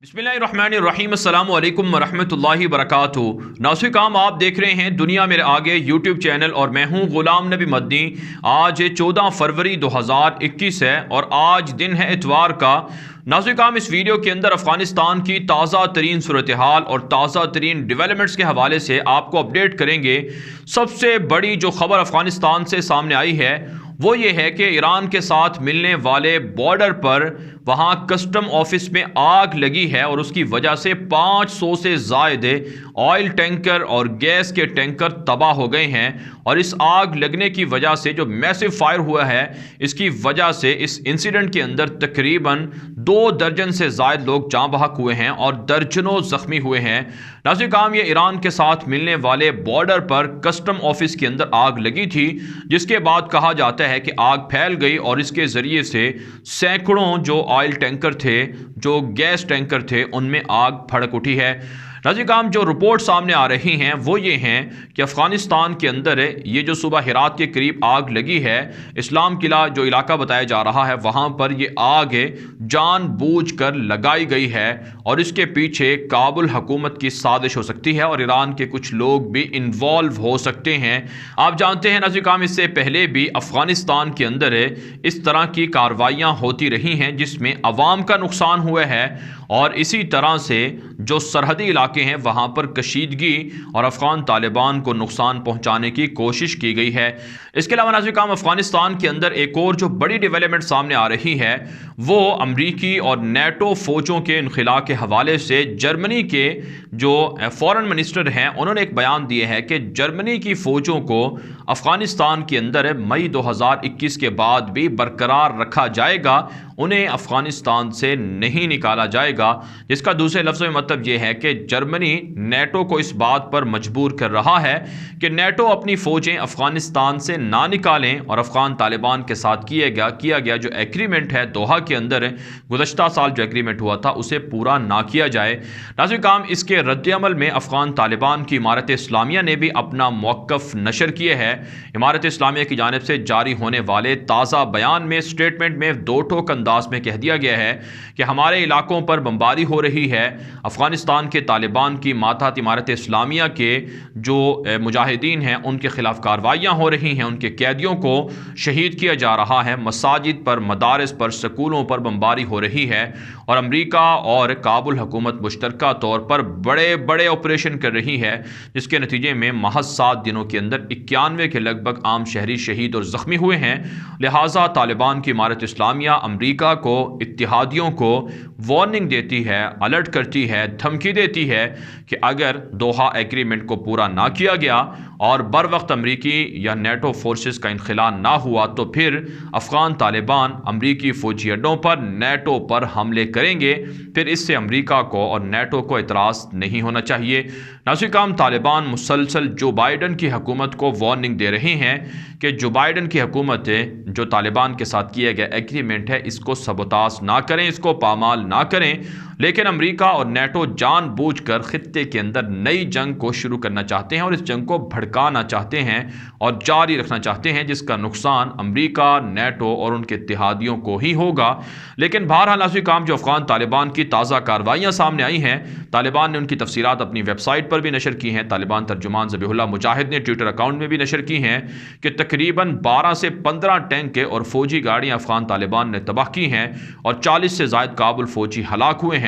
बिस्मिल्लाहिर्रहमानिर्रहीम अस्सलामु अलैकुम वरहमतुल्लाहि वबरकातुहू। नाज़रीन काम आप देख रहे हैं दुनिया मेरे आगे यूट्यूब चैनल और मैं हूं गुलाम नबी मदनी। आज 14 फरवरी 2021 है और आज दिन है इतवार का। नाज़रीन काम इस वीडियो के अंदर अफ़गानिस्तान की ताज़ा तरीन सूरत हाल और ताज़ा तरीन डेवलपमेंट्स के हवाले से आपको अपडेट करेंगे। सबसे बड़ी जो खबर अफ़गानिस्तान से सामने आई है वो ये है कि ईरान के साथ मिलने वाले बॉर्डर पर वहाँ कस्टम ऑफिस में आग लगी है और उसकी वजह से 500 से ज़ायद ऑयल टैंकर और गैस के टैंकर तबाह हो गए हैं। और इस आग लगने की वजह से जो मैसिव फायर हुआ है इसकी वजह से इस इंसिडेंट के अंदर तकरीबन 2 दर्जन से ज़ायद लोग जाँ बहक हुए हैं और दर्जनों ज़ख्मी हुए हैं। नाज़रीन काम ये ईरान के साथ मिलने वाले बॉर्डर पर कस्टम ऑफिस के अंदर आग लगी थी, जिसके बाद कहा जाता है कि आग फैल गई और इसके ज़रिए से सैकड़ों जो ऑयल टैंकर थे, जो गैस टैंकर थे, उनमें आग भड़क उठी है। नाज़रीन काम जो रिपोर्ट सामने आ रही हैं वो ये हैं कि अफ़गानिस्तान के अंदर ये जो सुबह हिरात के करीब आग लगी है, इस्लाम किला जो इलाका बताया जा रहा है वहाँ पर ये आग जानबूझकर लगाई गई है और इसके पीछे काबुल हुकूमत की साजिश हो सकती है और ईरान के कुछ लोग भी इन्वॉल्व हो सकते हैं। आप जानते हैं नाज़रीन काम इससे पहले भी अफ़गानिस्तान के अंदर इस तरह की कार्रवाइयाँ होती रही हैं जिसमें अवाम का नुकसान हुआ है और इसी तरह से जो सरहदी इलाके हैं वहाँ पर कशीदगी और अफ़गान तालिबान को नुकसान पहुँचाने की कोशिश की गई है। इसके अलावा नाज़रीन काम अफ़गानिस्तान के अंदर एक और जो बड़ी डेवलपमेंट सामने आ रही है वो अमरीकी और नेटो फ़ौजों के इनखिला के हवाले से जर्मनी के जो फ़ॉरेन मिनिस्टर हैं उन्होंने एक बयान दिए है कि जर्मनी की फ़ौजों को अफ़गानिस्तान के अंदर मई 2021 के बाद भी बरकरार रखा जाएगा, उन्हें अफ़गानिस्तान से नहीं निकाला जाएगा। जिसका दूसरे लफ्ज़ों में मतलब यह है कि जर्मनी नेटो को इस बात पर मजबूर कर रहा है कि नेटो अपनी फ़ौजें अफ़गानिस्तान से ना निकालें और अफ़गान तालिबान के साथ किया गया जो एग्रीमेंट है दोहा के अंदर गुज़श्ता साल जो एग्रीमेंट हुआ था उसे पूरा ना किया जाए। नाज़रीन काम इसके रद्दअमल में अफ़गान तालिबान की इमारत इस्लामिया ने भी अपना मौक़िफ़ नशर किया है। इमारत इस्लामिया की जानिब से जारी होने वाले ताज़ा बयान में स्टेटमेंट में दो टोक अंदाज में कह दिया गया है कि हमारे इलाकों पर बमबारी हो रही है। अफ़गानिस्तान के तालिबान की मातहत इमारत इस्लामिया के जो मुजाहिदीन हैं उनके खिलाफ कार्रवाइयाँ हो रही हैं, उनके कैदियों को शहीद किया जा रहा है, मसाजिद पर, मदारस पर, स्कूलों पर बमबारी हो रही है और अमरीका और काबुल हुकूमत मुश्तरका तौर पर बड़े बड़े ऑपरेशन कर रही है जिसके नतीजे में महज 7 दिनों के अंदर 91 के लगभग आम शहरी शहीद और ज़ख्मी हुए हैं। लिहाजा तालिबान की इमारत इस्लामिया अमरीका को, इत्तिहादियों को वार्निंग देती है, अलर्ट करती है, धमकी देती है कि अगर दोहा एग्रीमेंट को पूरा ना किया गया और बर वक्त अमरीकी या नेटो फोर्सेस का इनखिला ना हुआ तो फिर अफ़गान तालिबान अमरीकी फ़ौजी अड्डों पर, नेटो पर हमले करेंगे। फिर इससे अमरीका को और नेटो को एतराज़ नहीं होना चाहिए। नाज़रीन काम तालिबान मुसलसल जो बाइडन की हुकूमत को वार्निंग दे रहे हैं कि जो बाइडन की हुकूमत जो तालिबान के साथ किया गया एग्रीमेंट है इसको सबोताज ना करें, इसको पामाल ना करें। लेकिन अमरीका और नेटो जानबूझकर खित्ते के अंदर नई जंग को शुरू करना चाहते हैं और इस जंग को भड़काना चाहते हैं और जारी रखना चाहते हैं जिसका नुकसान अमरीका, नेटो और उनके इत्तेहादियों को ही होगा। लेकिन बहरहाल नाज़रीन काम जो अफ़गान तालिबान की ताज़ा कार्रवाइयाँ सामने आई हैं, तालिबान ने उनकी तफसीलात अपनी वेबसाइट पर भी नशर की हैं। तालिबान तर्जुमान ज़बीहुल्लाह मुजाहिद ने ट्विटर अकाउंट में भी नशर की हैं कि तकरीबन 12 से 15 टैंक और फौजी गाड़ियाँ अफ़गान तालिबान ने तबाह की हैं और 40 से ज़ायद काबुल फौजी हलाक हुए हैं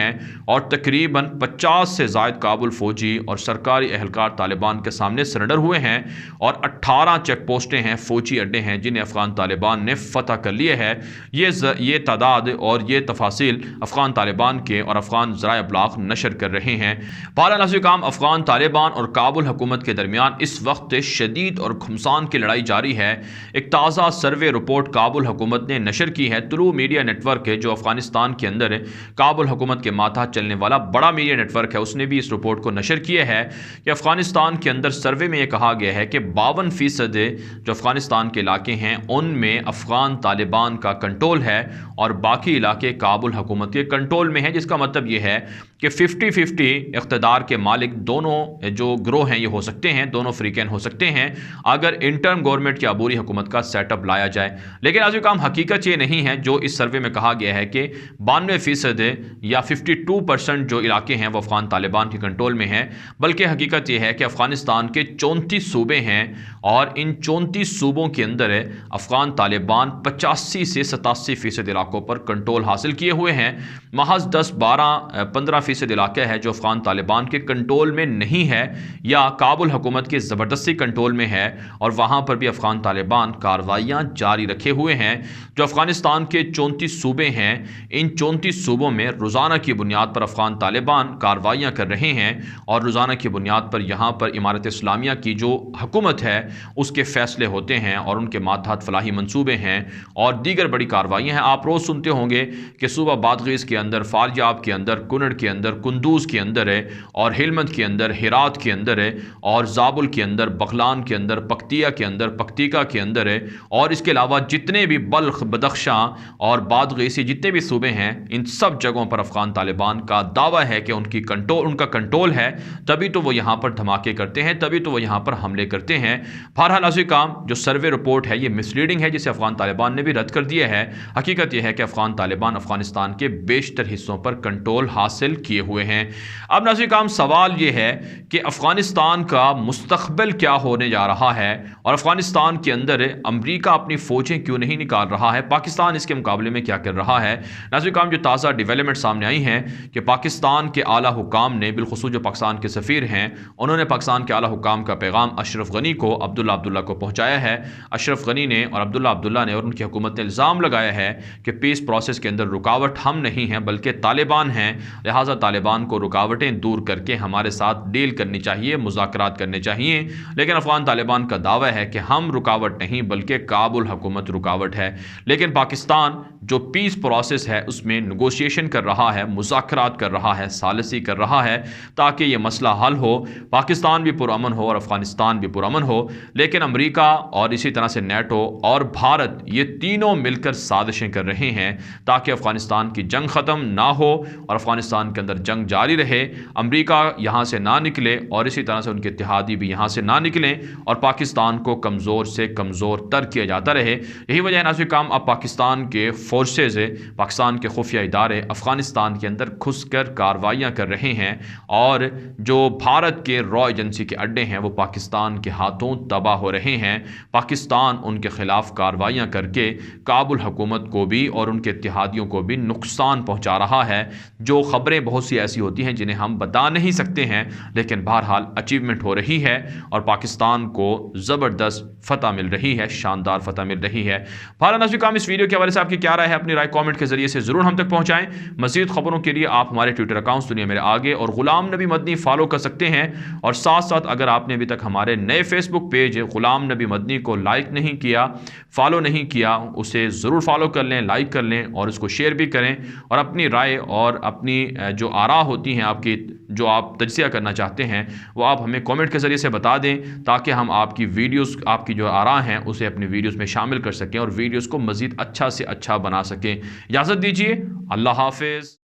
और तकरीबन 50 से ज़ायद काबुल फौजी और सरकारी एहलकार तालिबान के सामने सरेंडर हुए हैं और 18 चेक पोस्टें हैं, फौजी अड्डे हैं जिन्हें अफ़गान तालिबान ने फतह कर लिए है। ये तादाद और ये तफासिल अफ़गान तालिबान के और अफ़गान ज़राए अबलाग नशर कर रहे हैं। बहरहाल नाज़रीन काम अफ़गान तालिबान और काबुल हुकूमत के दरमियान इस वक्त शदीद और घुमसान की लड़ाई जारी है। एक ताज़ा सर्वे रिपोर्ट काबुल हुकूमत ने नशर की है। तुलू मीडिया नेटवर्क है जो अफ़गानिस्तान के अंदर काबुल हुकूमत के मातहत चलने वाला बड़ा मीडिया नेटवर्क है, उसने भी इस रिपोर्ट को नशर किया है कि अफ़गानिस्तान के अंदर सर्वे में यह कहा गया है कि 52% जो अफ़गानिस्तान के इलाके हैं उनमें अफ़गान तालिबान का कंट्रोल है और बाकी इलाके काबुल हुकूमत के कंट्रोल में हैं। जिसका मतलब यह है कि 50-50 इक़्तिदार के मालिक दोनों जो ग्रोह हैं ये हो सकते हैं, दोनों फ्रीकैन हो सकते हैं अगर इंटर्म गवर्नमेंट की अबूरी हुकूमत का सेटअप लाया जाए। लेकिन आज काम हकीकत ये नहीं है जो इस सर्वे में कहा गया है कि 92% या 52% जो इलाके हैं वो अफ़गान तालिबान के कंट्रोल में हैं। बल्कि हकीकत यह है कि अफ़गानिस्तान के 34 सूबे हैं और इन 34 सूबों के अंदर अफ़गान तालिबान 85 से 87% इलाकों पर कंट्रोल हासिल किए हुए हैं। महज 10-12-15% इलाका है जो अफ़गान तालिबान के कंट्रोल में नहीं है या काबुल हुकूमत के ज़बरदस्ती कंट्रोल में है, और वहाँ पर भी अफ़गान तालिबान कार्रवाइयाँ जारी रखे हुए हैं। जो अफ़गानिस्तान के 34 सूबे हैं, इन 34 सूबों में रोज़ाना की बुनियाद पर अफ़गान तालिबान कार्रवाइयाँ कर रहे हैं और रोज़ाना की बुनियाद पर यहाँ पर इमारत इस्लामिया की जो हुकूमत है उसके फ़ैसले होते हैं और उनके मातहत फलाही मंसूबे हैं और दीगर बड़ी कार्रवाइयाँ हैं। आप रोज़ सुनते होंगे कि सूबा बादगीस के अंदर, फारजाब के अंदर, कुनड़ के अंदर, कुंदूज़ के अंदर है और हिलमंद के अंदर, हिरात के अंदर है और ज़ाबुल के अंदर, बगलान के अंदर, पक्तिया के अंदर, पक्तिका के अंदर है, और इसके अलावा जितने भी बल्ख, बदख्शां और बादगीसी जितने भी सूबे हैं, इन सब जगहों पर अफ़गान तालिबान का दावा है कि उनका कंट्रोल है, तभी तो वो यहाँ पर धमाके करते हैं, तभी तो वो यहाँ पर हमले करते हैं। बहरहाल नाज़रीन काम, जो सर्वे रिपोर्ट है ये मिसलीडिंग है, जिसे अफ़गान तालिबान ने भी रद्द कर दिया है। हकीकत यह है कि अफ़गान तालिबान अफ़गानिस्तान के बेशतर हिस्सों पर कंट्रोल हासिल किए हुए हैं। अब नाज़रीन काम, सवाल ये है कि अफ़गानिस्तान का मुस्तक़बिल क्या होने जा रहा है और अफ़गानिस्तान के अंदर अमरीका अपनी फ़ौजें क्यों नहीं निकाल रहा है, पाकिस्तान इसके मुकाबले में क्या कर रहा है। नाज़रीन काम, जो ताज़ा डेवलपमेंट सामने आई हैं कि पाकिस्तान के आला हुकाम ने, बिलखुसूस जो पाकिस्तान के सफ़ीर हैं, उन्होंने पाकिस्तान के आला हुकाम का पैगाम अशरफ गनी को, अब्दुल्ला को पहुँचाया है। अशरफ गनी ने और अब्दुल्ला ने और उनकी हुकूमत ने इल्ज़ाम लगाया है कि पीस प्रोसेस के अंदर रुकावट हम नहीं हैं बल्कि तालिबान हैं, लिहाजा तालिबान को रुकावटें दूर करके हमारे साथ डील करनी चाहिए, मुज़ाकरात करने चाहिए। लेकिन अफ़गान तालिबान का दावा है कि हम रुकावट नहीं बल्कि काबुल हुकूमत रुकावट है। लेकिन पाकिस्तान जो पीस प्रोसेस है उसमें नेगोशिएशन कर रहा है, मुज़ाकरात कर रहा है, सालिसी कर रहा है ताकि ये मसला हल हो, पाकिस्तान भी पुरअमन हो और अफ़गानिस्तान भी पुरअमन हो। लेकिन अमेरिका और इसी तरह से नेटो और भारत, ये तीनों मिलकर साजिशें कर रहे हैं ताकि अफ़गानिस्तान की जंग ख़त्म ना हो और अफ़गानिस्तान के अंदर जंग जारी रहे, अमेरिका यहाँ से ना निकले और इसी तरह से उनके इत्तेहादी भी यहाँ से ना निकलें और पाकिस्तान को कमज़ोर से कमज़ोर तर किया जाता रहे। यही वजह है नाज़रीन काम, अब पाकिस्तान के फोर्सेज़, पाकिस्तान के खुफिया इदारे अफ़गानिस्तान के अंदर घुसकर कार्रवाइयाँ कर रहे हैं और जो भारत के रॉ एजेंसी के अड्डे हैं वो पाकिस्तान के हाथों तबाह हो रहे हैं। पाकिस्तान उनके ख़िलाफ़ कार्रवाइयाँ करके काबुल हुकूमत को भी और उनके इत्तेहादियों को भी नुकसान पहुँचा रहा है। जो ख़बरें बहुत सी ऐसी होती हैं जिन्हें हम बता नहीं सकते हैं, लेकिन बहरहाल अचीवमेंट हो रही है और पाकिस्तान को ज़बरदस्त फ़तह मिल रही है, शानदार फ़तह मिल रही है। बहरहाल नाज़रीन काम, इस वीडियो के हवाले से आपकी क्या राय है, अपनी राय कमेंट के ज़रिए से ज़रूर हम तक पहुँचाएँ। मज़ीद ख़बरों के लिए आप हमारे ट्विटर अकाउंट्स दुनिया मेरे आगे और ग़ुलाम नबी मदनी फॉलो कर सकते हैं, और साथ साथ अगर आपने अभी तक हमारे नए फेसबुक पेज ग़ुलाम नबी मदनी को लाइक नहीं किया, फॉलो नहीं किया, उसे ज़रूर फॉलो कर लें, लाइक कर लें और उसको शेयर भी करें और अपनी राय और अपनी जो आरा होती हैं आपकी, जो आप तज्ज़िया करना चाहते हैं, वो आप हमें कमेंट के ज़रिए से बता दें ताकि हम आपकी वीडियोस, आपकी जो आरा हैं उसे अपनी वीडियोस में शामिल कर सकें और वीडियोस को मज़ीद अच्छा से अच्छा बना सकें। इजाज़त दीजिए, अल्लाह हाफ़िज़।